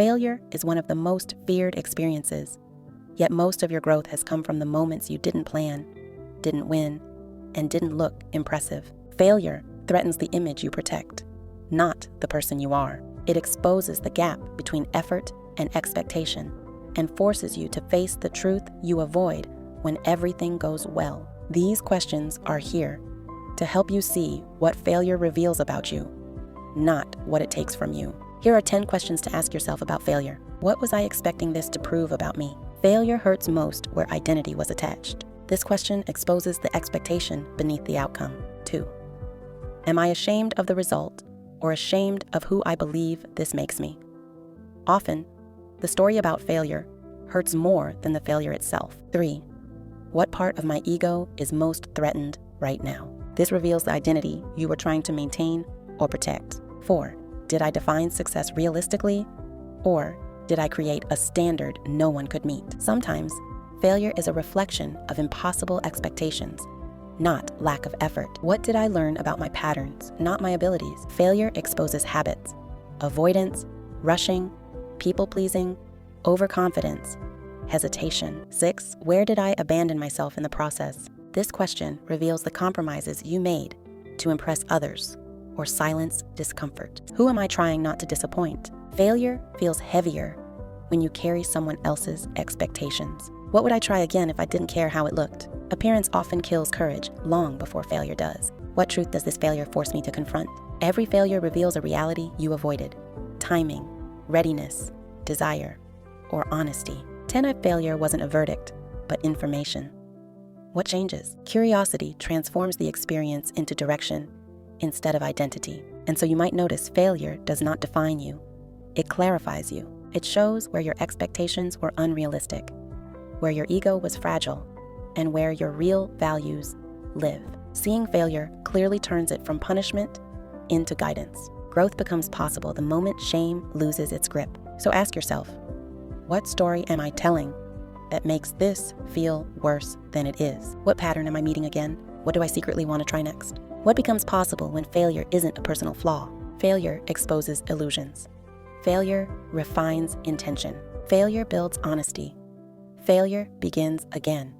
Failure is one of the most feared experiences, yet most of your growth has come from the moments you didn't plan, didn't win, and didn't look impressive. Failure threatens the image you protect, not the person you are. It exposes the gap between effort and expectation and forces you to face the truth you avoid when everything goes well. These questions are here to help you see what failure reveals about you, not what it takes from you. Here are 10 questions to ask yourself about failure. What was I expecting this to prove about me? Failure hurts most where identity was attached. This question exposes the expectation beneath the outcome. 2. Am I ashamed of the result or ashamed of who I believe this makes me? Often, the story about failure hurts more than the failure itself. 3. What part of my ego is most threatened right now? This reveals the identity you were trying to maintain or protect. 4. Did I define success realistically, or did I create a standard no one could meet? Sometimes, failure is a reflection of impossible expectations, not lack of effort. What did I learn about my patterns, not my abilities? Failure exposes habits: avoidance, rushing, people-pleasing, overconfidence, hesitation. 6. Where did I abandon myself in the process? This question reveals the compromises you made to impress others or silence discomfort. Who am I trying not to disappoint? Failure feels heavier when you carry someone else's expectations. What would I try again if I didn't care how it looked? Appearance often kills courage long before failure does. What truth does this failure force me to confront? Every failure reveals a reality you avoided: timing, readiness, desire, or honesty. 10 of failure wasn't a verdict, but information. What changes? Curiosity transforms the experience into direction instead of identity. And so you might notice failure does not define you. It clarifies you. It shows where your expectations were unrealistic, where your ego was fragile, and where your real values live. Seeing failure clearly turns it from punishment into guidance. Growth becomes possible the moment shame loses its grip. So ask yourself, what story am I telling that makes this feel worse than it is? What pattern am I meeting again? What do I secretly want to try next? What becomes possible when failure isn't a personal flaw? Failure exposes illusions. Failure refines intention. Failure builds honesty. Failure begins again.